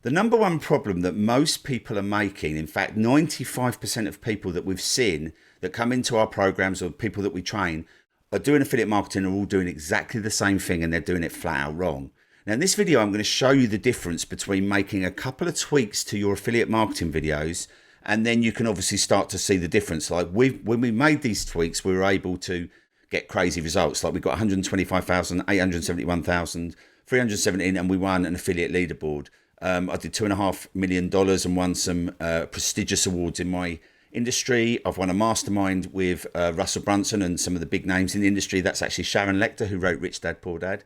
The number one problem that most people are making, in fact, 95% of people that we've seen that come into our programs or people that we train are doing affiliate marketing are all doing exactly the same thing, and they're doing it flat out wrong. Now, in this video, I'm going to show you the difference between making a couple of tweaks to your affiliate marketing videos, and then you can obviously start to see the difference. Like when we made these tweaks, we were able to get crazy results. Like we got 125,000, 871,000, 317, and we won an affiliate leaderboard. I did $2.5 million and won some prestigious awards in my industry. I've won a mastermind with Russell Brunson and some of the big names in the industry. That's actually Sharon Lecter, who wrote Rich Dad, Poor Dad.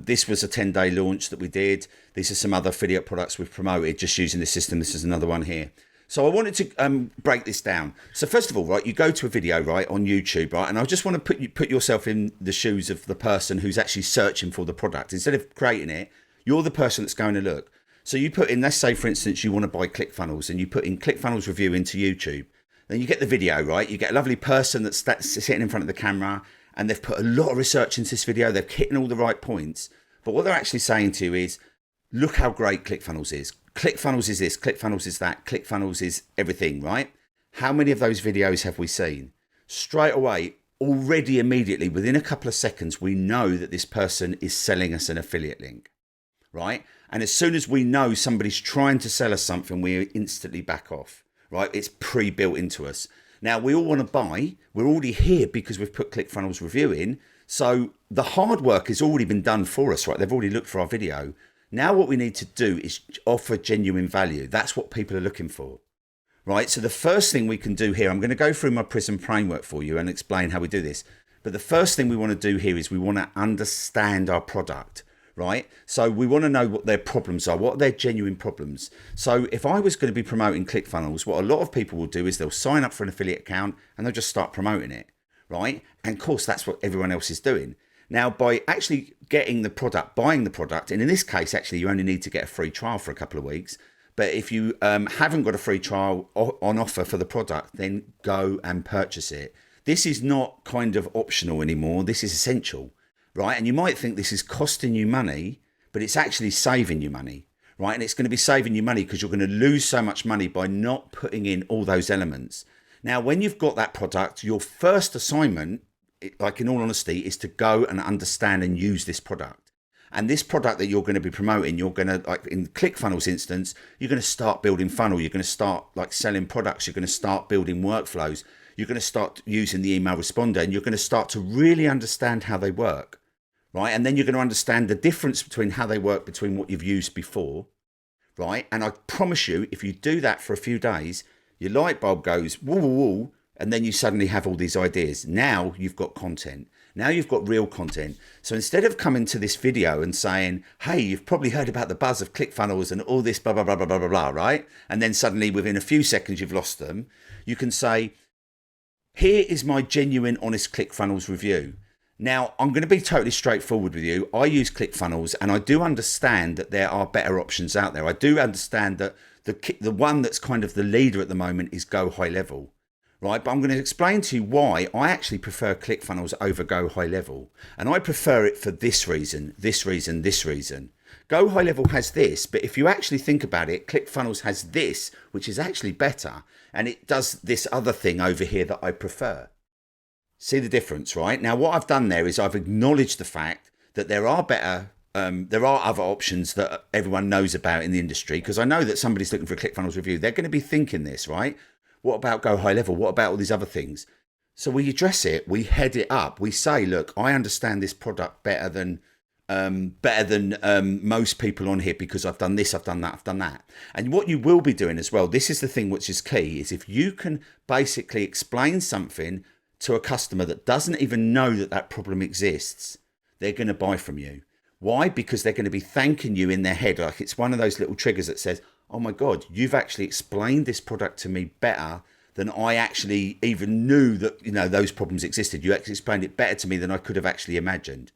This was a 10-day launch that we did. These are some other affiliate products we've promoted just using the system. This is another one here. So I wanted to break this down. So first of all, right, you go to a video, right, on YouTube, right, and I just want to put yourself in the shoes of the person who's actually searching for the product. Instead of creating it, you're the person that's going to look. So you put in, let's say, for instance, you want to buy ClickFunnels, and you put in ClickFunnels review into YouTube. Then you get the video, right? You get a lovely person that's sitting in front of the camera, and they've put a lot of research into this video. They're hitting all the right points. But what they're actually saying to you is, look how great ClickFunnels is. ClickFunnels is this, ClickFunnels is that, ClickFunnels is everything, right? How many of those videos have we seen? Straight away, already immediately, within a couple of seconds, we know that this person is selling us an affiliate link, right? And as soon as we know somebody's trying to sell us something, we instantly back off, right? It's pre-built into us. Now, we all want to buy. We're already here because we've put ClickFunnels review in. So the hard work has already been done for us, right? They've already looked for our video. Now what we need to do is offer genuine value. That's what people are looking for, right? So the first thing we can do here, I'm going to go through my P.R.I.S.M framework for you and explain how we do this. But the first thing we want to do here is we want to understand our product, right? So we want to know what their problems are, what are their genuine problems. So if I was going to be promoting ClickFunnels, what a lot of people will do is they'll sign up for an affiliate account and they'll just start promoting it, right? And of course, that's what everyone else is doing. Now, by actually getting the product, buying the product, and in this case, actually, you only need to get a free trial for a couple of weeks. But if you haven't got a free trial on offer for the product, then go and purchase it. This is not kind of optional anymore. This is essential, right? And you might think this is costing you money, but it's actually saving you money, right? And it's going to be saving you money because you're going to lose so much money by not putting in all those elements. Now, when you've got that product, your first assignment, like in all honesty, is to go and understand and use this product. And this product that you're going to be promoting, you're going to, like in ClickFunnels instance, you're going to start building funnel. You're going to start like selling products. You're going to start building workflows. You're going to start using the email responder, and you're going to start to really understand how they work, right? And then you're going to understand the difference between how they work between what you've used before, right? And I promise you, if you do that for a few days, your light bulb goes woo, woo, woo. And then you suddenly have all these ideas. Now you've got content. Now you've got real content. So instead of coming to this video and saying, hey, you've probably heard about the buzz of ClickFunnels and all this blah, blah, blah, blah, blah, blah, blah, right? And then suddenly within a few seconds you've lost them. You can say, here is my genuine, honest ClickFunnels review. Now, I'm going to be totally straightforward with you. I use ClickFunnels and I do understand that there are better options out there. I do understand that the one that's kind of the leader at the moment is Go High Level. Right, but I'm going to explain to you why I actually prefer ClickFunnels over Go High Level. And I prefer it for this reason, this reason, this reason. Go High Level has this, but if you actually think about it, ClickFunnels has this, which is actually better. And it does this other thing over here that I prefer. See the difference, right? Now, what I've done there is I've acknowledged the fact that there are better, there are other options that everyone knows about in the industry, because I know that somebody's looking for a ClickFunnels review. They're going to be thinking this, right? What about Go High Level? What about all these other things? So we address it, we head it up. We say, look, I understand this product better than most people on here because I've done this, I've done that, I've done that. And what you will be doing as well, this is the thing which is key, is if you can basically explain something to a customer that doesn't even know that that problem exists, they're going to buy from you. Why? Because they're going to be thanking you in their head. Like it's one of those little triggers that says, oh my God, you've actually explained this product to me better than I actually even knew that, you know, those problems existed. You actually explained it better to me than I could have actually imagined.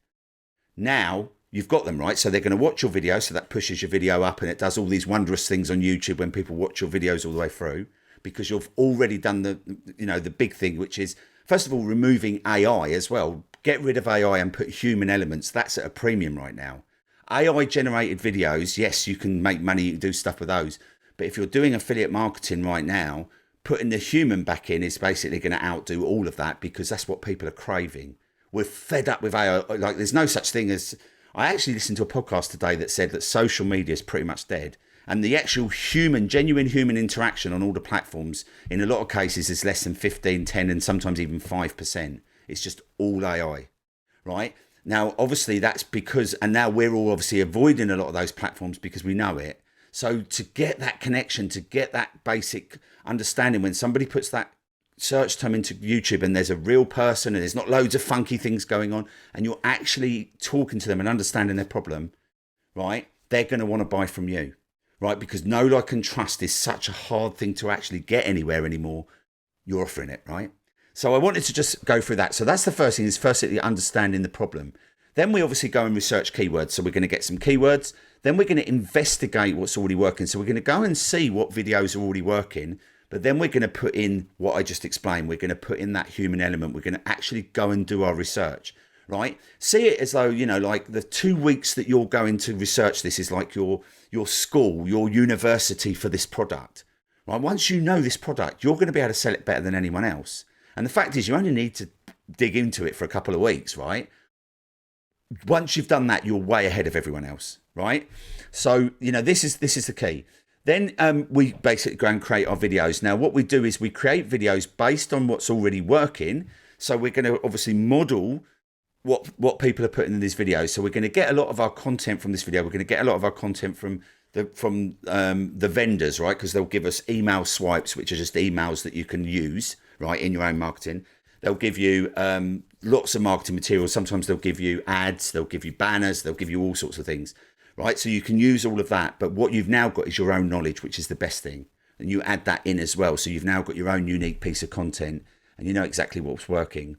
Now you've got them, right? So they're going to watch your video. So that pushes your video up and it does all these wondrous things on YouTube when people watch your videos all the way through, because you've already done the, you know, the big thing, which is, first of all, removing AI as well. Get rid of AI and put human elements. That's at a premium right now. AI generated videos, yes, you can make money, you can do stuff with those. But if you're doing affiliate marketing right now, putting the human back in is basically going to outdo all of that, because that's what people are craving. We're fed up with AI. Like, there's no such thing as, I actually listened to a podcast today that said that social media is pretty much dead. And the actual human, genuine human interaction on all the platforms, in a lot of cases, is less than 15, 10, and sometimes even 5%. It's just all AI, right? Now, obviously, that's because, and now we're all obviously avoiding a lot of those platforms because we know it. So to get that connection, to get that basic understanding, when somebody puts that search term into YouTube and there's a real person and there's not loads of funky things going on, and you're actually talking to them and understanding their problem, right? They're going to want to buy from you, right? Because know, like, and trust is such a hard thing to actually get anywhere anymore. You're offering it, right? So I wanted to just go through that. So that's the first thing, is firstly understanding the problem. Then we obviously go and research keywords. So we're going to get some keywords. Then we're going to investigate what's already working. So we're going to go and see what videos are already working. But then we're going to put in what I just explained. We're going to put in that human element. We're going to actually go and do our research, right? See it as though, you know, like the 2 weeks that you're going to research this is like your school, your university for this product, right? Once you know this product, you're going to be able to sell it better than anyone else. And the fact is, you only need to dig into it for a couple of weeks, right? Once you've done that, you're way ahead of everyone else, right? So, you know, this is the key. Then we basically go and create our videos. Now, what we do is we create videos based on what's already working. So we're going to obviously model what people are putting in these videos. So we're going to get a lot of our content from this video. We're going to get a lot of our content from the vendors, right? Because they'll give us email swipes, which are just emails that you can use, right, in your own marketing. They'll give you lots of marketing materials. Sometimes they'll give you ads, they'll give you banners, they'll give you all sorts of things, right? So you can use all of that. But what you've now got is your own knowledge, which is the best thing. And you add that in as well. So you've now got your own unique piece of content and you know exactly what's working.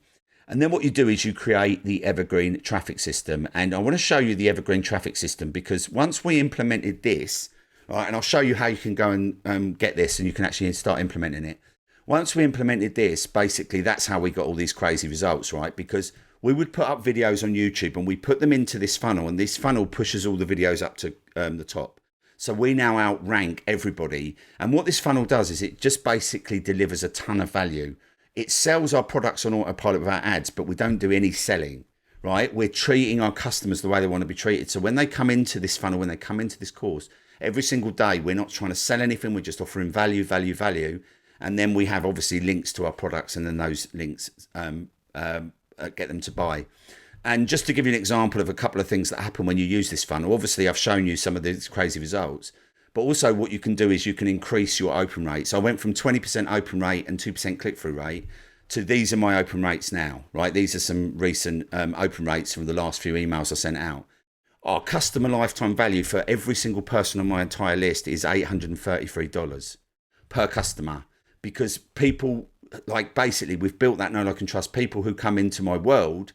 And then what you do is you create the evergreen traffic system. And I want to show you the evergreen traffic system, because once we implemented this, right, and I'll show you how you can go and get this and you can actually start implementing it. Once we implemented this, basically that's how we got all these crazy results, right? Because we would put up videos on YouTube and we put them into this funnel, and this funnel pushes all the videos up to the top. So we now outrank everybody. And what this funnel does is it just basically delivers a ton of value. It sells our products on autopilot with our ads, but we don't do any selling, right? We're treating our customers the way they want to be treated. So when they come into this funnel, when they come into this course, every single day, we're not trying to sell anything. We're just offering value, value, value. And then we have obviously links to our products, and then those links get them to buy. And just to give you an example of a couple of things that happen when you use this funnel, obviously I've shown you some of these crazy results, but also what you can do is you can increase your open rate. So I went from 20% open rate and 2% click-through rate to these are my open rates now, right? These are some recent open rates from the last few emails I sent out. Our customer lifetime value for every single person on my entire list is $833 per customer, because people, like, basically we've built that know, like, and trust. People who come into my world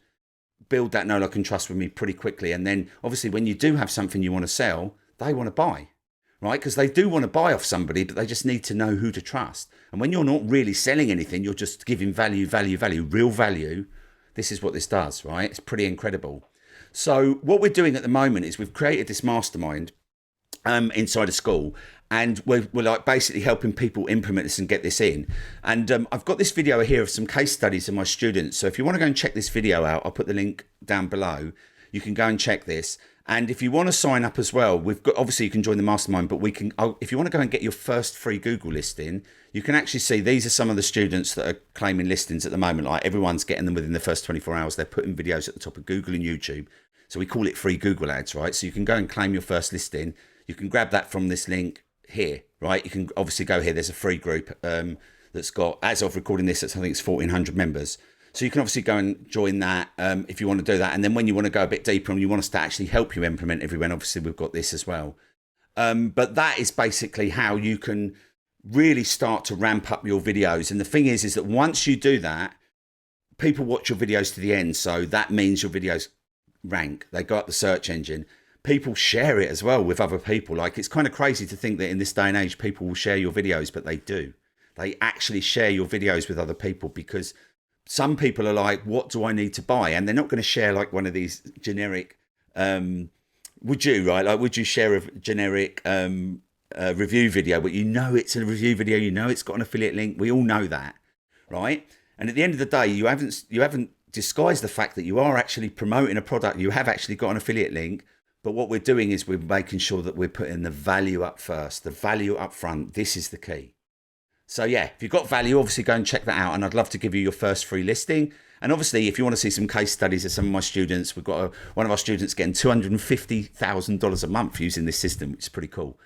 build that know, like, and trust with me pretty quickly. And then obviously when you do have something you want to sell, they want to buy, right? Because they do want to buy off somebody, but they just need to know who to trust. And when you're not really selling anything, you're just giving value, value, value, real value. This is what this does, right? It's pretty incredible. So what we're doing at the moment is we've created this mastermind inside a school, and we're like basically helping people implement this and get this in. And I've got this video here of some case studies of my students. So if you want to go and check this video out, I'll put the link down below. You can go and check this. And if you want to sign up as well, we've got, obviously you can join the mastermind, but we can, if you want to go and get your first free Google listing, you can actually see these are some of the students that are claiming listings at the moment. Like, everyone's getting them within the first 24 hours. They're putting videos at the top of Google and YouTube. So we call it free Google ads, right? So you can go and claim your first listing. You can grab that from this link here, right? You can obviously go here. There's a free group that's got, as of recording this, I think it's 1,400 members. So you can obviously go and join that if you want to do that. And then when you want to go a bit deeper and you want us to actually help you implement everyone, obviously we've got this as well. But that is basically how you can really start to ramp up your videos. And the thing is that once you do that, people watch your videos to the end. So that means your videos rank. They go up the search engine. People share it as well with other people. Like, it's kind of crazy to think that in this day and age, people will share your videos, but they do. They actually share your videos with other people, because some people are like, what do I need to buy? And they're not going to share like one of these generic, Would you, right? Like, would you share a generic review video, but you know it's a review video, you know it's got an affiliate link. We all know that, right? And at the end of the day, you haven't disguised the fact that you are actually promoting a product. You have actually got an affiliate link. But what we're doing is we're making sure that we're putting the value up first, the value up front. This is the key. So yeah, if you've got value, obviously go and check that out. And I'd love to give you your first free listing. And obviously, if you want to see some case studies of some of my students, we've got one of our students getting $250,000 a month using this system, which is pretty cool.